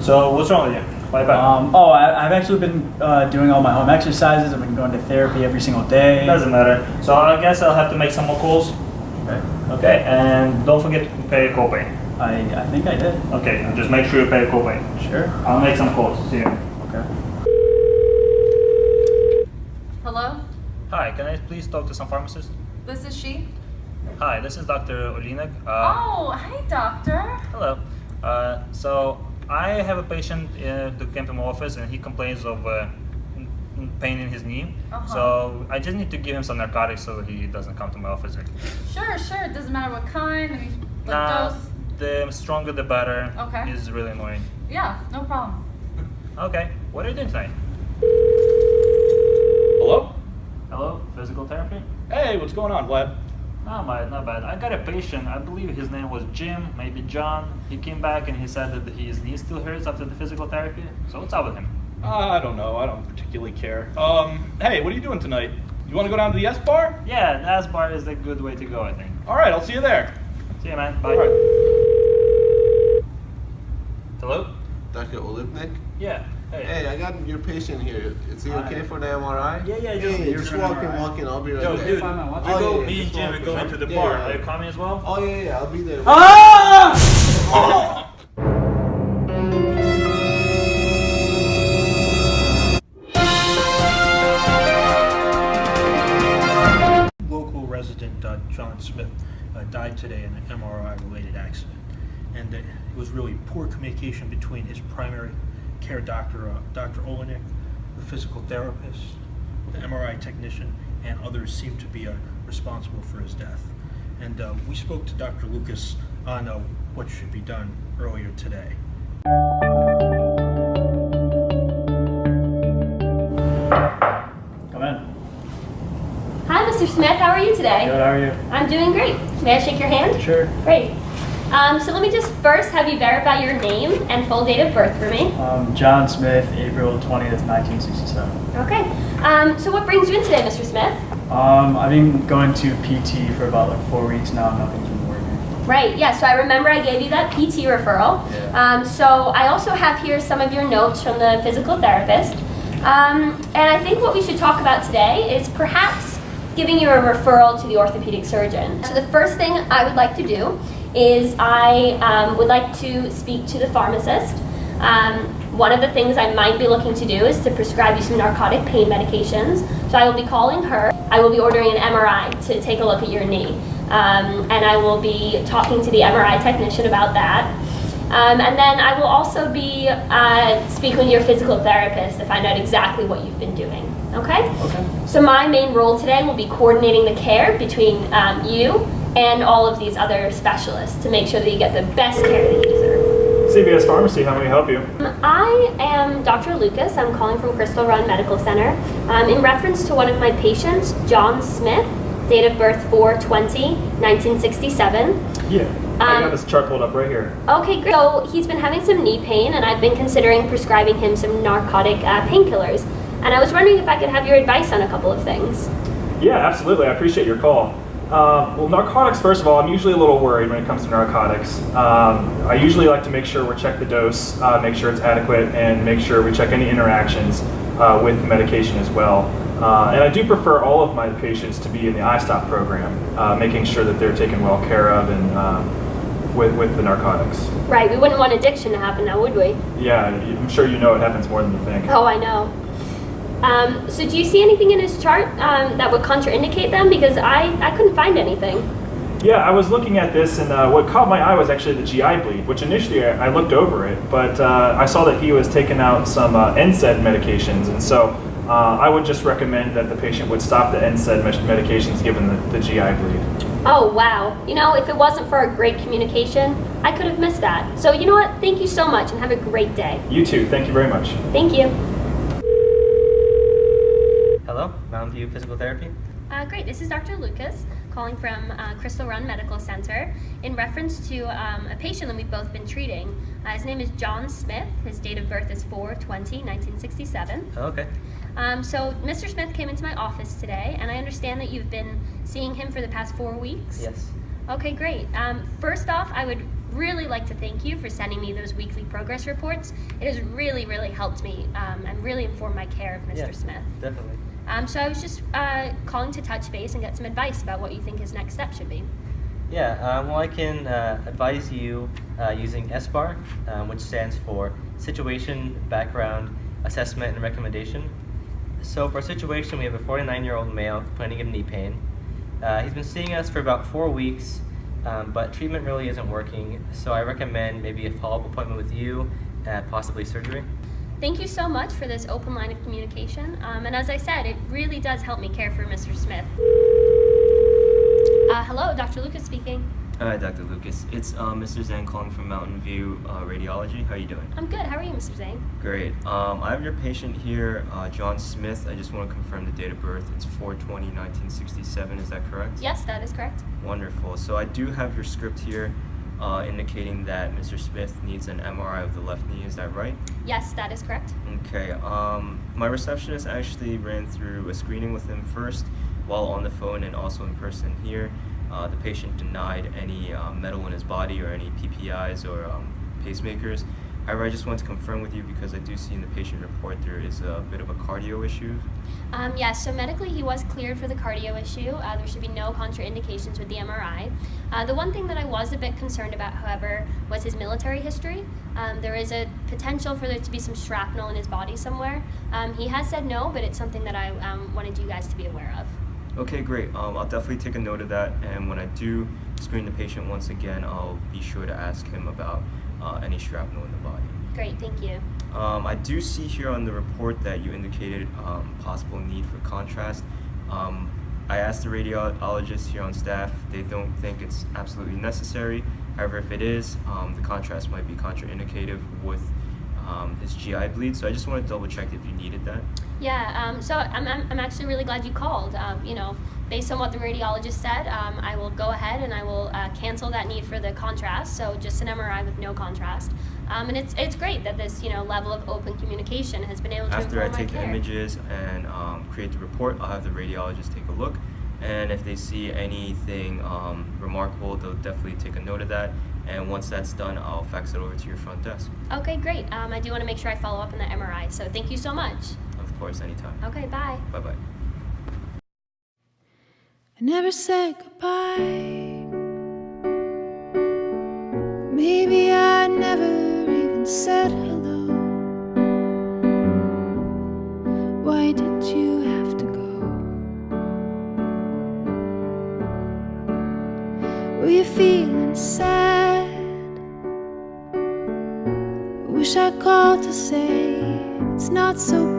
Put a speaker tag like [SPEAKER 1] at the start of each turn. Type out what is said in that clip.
[SPEAKER 1] So what's wrong with you? Why back?
[SPEAKER 2] I've actually been doing all my home exercises. I've been going to therapy every single day.
[SPEAKER 1] Doesn't matter. So I guess I'll have to make some more calls.
[SPEAKER 2] Okay.
[SPEAKER 1] Okay, and don't forget to pay a copay.
[SPEAKER 2] I think I did.
[SPEAKER 1] Okay, just make sure you pay a copay.
[SPEAKER 2] Sure.
[SPEAKER 1] I'll make some calls. See you.
[SPEAKER 2] Okay.
[SPEAKER 3] Hello,
[SPEAKER 1] Hi, can I please talk to some pharmacist?
[SPEAKER 3] this is she.
[SPEAKER 1] Hi, this is Dr. Olinek.
[SPEAKER 3] Oh, hi, doctor.
[SPEAKER 1] Hello. So I have a patient who came to my office and he complains of pain in his knee. So I just need to give him some narcotics so he doesn't come to my office.
[SPEAKER 3] Sure. It doesn't matter what kind. Any
[SPEAKER 1] Nah,
[SPEAKER 3] dose.
[SPEAKER 1] the stronger the better.
[SPEAKER 3] Okay.
[SPEAKER 1] Is really annoying.
[SPEAKER 3] Yeah, no problem.
[SPEAKER 1] Okay, what are you doing tonight?
[SPEAKER 4] Hello?
[SPEAKER 1] Hello, physical therapy?
[SPEAKER 4] Hey, what's going on, Vlad?
[SPEAKER 1] Not bad. I got a patient, I believe his name was Jim, maybe John. He came back and he said that his knee still hurts after the physical therapy. So what's up with him?
[SPEAKER 4] I don't know. I don't particularly care. Hey, what are you doing tonight? You want to go down to the S bar?
[SPEAKER 1] Yeah, the S bar is a good way to go, I think.
[SPEAKER 4] All right, I'll see you there.
[SPEAKER 1] See you, man. Bye.
[SPEAKER 4] All right.
[SPEAKER 1] Hello?
[SPEAKER 5] Dr. Olipnik?
[SPEAKER 1] Yeah.
[SPEAKER 5] Hey, I got your patient here. Is he okay for the MRI?
[SPEAKER 1] Yeah,
[SPEAKER 5] Hey, just walk in, I'll be right
[SPEAKER 1] Yo,
[SPEAKER 5] there.
[SPEAKER 1] dude,
[SPEAKER 5] Oh, yeah,
[SPEAKER 1] me and
[SPEAKER 5] just
[SPEAKER 1] Jim
[SPEAKER 5] walk
[SPEAKER 1] are going
[SPEAKER 5] in.
[SPEAKER 1] to the
[SPEAKER 5] Yeah,
[SPEAKER 1] bar.
[SPEAKER 5] yeah.
[SPEAKER 1] Are you coming as well?
[SPEAKER 5] Oh, yeah, I'll be there.
[SPEAKER 6] Local resident John Smith died today in an MRI-related accident, and it was really poor communication between his primary care doctor, Dr. Olenek, the physical therapist, the MRI technician, and others seem to be responsible for his death. And we spoke to Dr. Lucas on what should be done earlier today.
[SPEAKER 2] Come in.
[SPEAKER 7] Hi, Mr. Smith. How are you today?
[SPEAKER 2] Good. How are you?
[SPEAKER 7] I'm doing great. May I shake your hand?
[SPEAKER 2] Sure.
[SPEAKER 7] Great. So let me just first have you verify your name and full date of birth for me.
[SPEAKER 2] John Smith, April 20th, 1967.
[SPEAKER 7] Okay. So what brings you in today, Mr. Smith?
[SPEAKER 2] I've been going to PT for about 4 weeks now. Nothing's been working.
[SPEAKER 7] Right. Yeah. So I remember I gave you that PT referral.
[SPEAKER 2] Yeah.
[SPEAKER 7] So I also have here some of your notes from the physical therapist. And I think what we should talk about today is perhaps giving you a referral to the orthopedic surgeon. So the first thing I would like to do is I would like to speak to the pharmacist. One of the things I might be looking to do is to prescribe you some narcotic pain medications. So I will be calling her. I will be ordering an MRI to take a look at your knee. And I will be talking to the MRI technician about that. And then I will also be speaking with your physical therapist to find out exactly what you've been doing. Okay?
[SPEAKER 2] Okay.
[SPEAKER 7] So my main role today will be coordinating the care between you and all of these other specialists to make sure that you get the best care that you deserve.
[SPEAKER 1] CVS Pharmacy, how may I help you?
[SPEAKER 7] I am Dr. Lucas. I'm calling from Crystal Run Medical Center in reference to one of my patients, John Smith, date of birth 4/20/1967.
[SPEAKER 1] Yeah. I got this chart pulled up right here.
[SPEAKER 7] Okay, great. So he's been having some knee pain, and I've been considering prescribing him some narcotic painkillers. And I was wondering if I could have your advice on a couple of things.
[SPEAKER 8] Yeah, absolutely. I appreciate your call. Well, narcotics, first of all, I'm usually a little worried when it comes to narcotics. I usually like to make sure we check the dose, make sure it's adequate, and make sure we check any interactions with the medication as well. And I do prefer all of my patients to be in the iStop program, making sure that they're taken well care of and with the narcotics.
[SPEAKER 7] Right, we wouldn't want addiction to happen now, would we?
[SPEAKER 8] Yeah, I'm sure you know it happens more than you think.
[SPEAKER 7] Oh, I know. So do you see anything in his chart that would contraindicate them? Because I couldn't find anything.
[SPEAKER 8] Yeah, I was looking at this, and what caught my eye was actually the GI bleed, which initially I looked over it, but I saw that he was taking out some NSAID medications, and so I would just recommend that the patient would stop the NSAID medications given the GI bleed.
[SPEAKER 7] Oh, wow. You know, if it wasn't for a great communication, I could have missed that. So you know what? Thank you so much, and have a great day.
[SPEAKER 8] You too. Thank you very much.
[SPEAKER 7] Thank you.
[SPEAKER 9] Hello, Mountain View Physical Therapy.
[SPEAKER 7] Great. This is Dr. Lucas calling from Crystal Run Medical Center in reference to a patient that we've both been treating. His name is John Smith. His date of birth is 4/20/1967.
[SPEAKER 9] Oh, okay.
[SPEAKER 7] So Mr. Smith came into my office today, and I understand that you've been seeing him for the past 4 weeks?
[SPEAKER 9] Yes.
[SPEAKER 7] Okay, great. First off, I would really like to thank you for sending me those weekly progress reports. It has really, really helped me and really informed my care of Mr.
[SPEAKER 9] Yeah,
[SPEAKER 7] Smith.
[SPEAKER 9] definitely.
[SPEAKER 7] So I was just calling to touch base and get some advice about what you think his next step should be.
[SPEAKER 9] Yeah, well, I can advise you using SBAR, which stands for Situation, Background, Assessment, and Recommendation. So for a situation, we have a 49-year-old male complaining of knee pain. He's been seeing us for about 4 weeks, but treatment really isn't working, so I recommend maybe a follow-up appointment with you, possibly surgery.
[SPEAKER 7] Thank you so much for this open line of communication. And as I said, it really does help me care for Mr. Smith. Hello, Dr. Lucas speaking.
[SPEAKER 10] Hi, Dr. Lucas. It's Mr. Zhang calling from Mountain View Radiology. How are you doing?
[SPEAKER 7] I'm good. How are you, Mr. Zhang?
[SPEAKER 10] Great. I have your patient here, John Smith. I just want to confirm the date of birth. It's 4/20/1967. Is that correct?
[SPEAKER 7] Yes, that is correct.
[SPEAKER 10] Wonderful. So I do have your script here indicating that Mr. Smith needs an MRI of the left knee. Is that right?
[SPEAKER 7] Yes, that is correct.
[SPEAKER 10] Okay. My receptionist actually ran through a screening with him first while on the phone and also in person here. The patient denied any metal in his body or any PPIs or pacemakers. However, I just want to confirm with you because I do see in the patient report there is a bit of a cardio issue.
[SPEAKER 7] Yes, so medically he was cleared for the cardio issue. There should be no contraindications with the MRI. The one thing that I was a bit concerned about, however, was his military history. There is a potential for there to be some shrapnel in his body somewhere. He has said no, but it's something that I wanted you guys to be aware of.
[SPEAKER 10] Okay, great. I'll definitely take a note of that, and when I do screen the patient once again, I'll be sure to ask him about any shrapnel in the body.
[SPEAKER 7] Great, thank you.
[SPEAKER 10] I do see here on the report that you indicated possible need for contrast. I asked the radiologist here on staff. They don't think it's absolutely necessary. However, if it is, the contrast might be contraindicative with his GI bleed. So I just want to double check if you needed that.
[SPEAKER 7] Yeah, so I'm actually really glad you called. You know, based on what the radiologist said, I will go ahead and I will cancel that need for the contrast. So just an MRI with no contrast. And it's great that this level of open communication has been able to
[SPEAKER 10] After I
[SPEAKER 7] inform my
[SPEAKER 10] take the
[SPEAKER 7] care.
[SPEAKER 10] images and create the report, I'll have the radiologist take a look. And if they see anything remarkable, they'll definitely take a note of that. And once that's done, I'll fax it over to your front desk.
[SPEAKER 7] Okay, great. I do want to make sure I follow up on the MRI. So thank you so much.
[SPEAKER 10] Of course, anytime.
[SPEAKER 7] Okay, bye.
[SPEAKER 10] Bye-bye.
[SPEAKER 11] I never said goodbye. Maybe I never even said hello. Why did you have to go? Were you feeling sad? Wish I called to say it's not so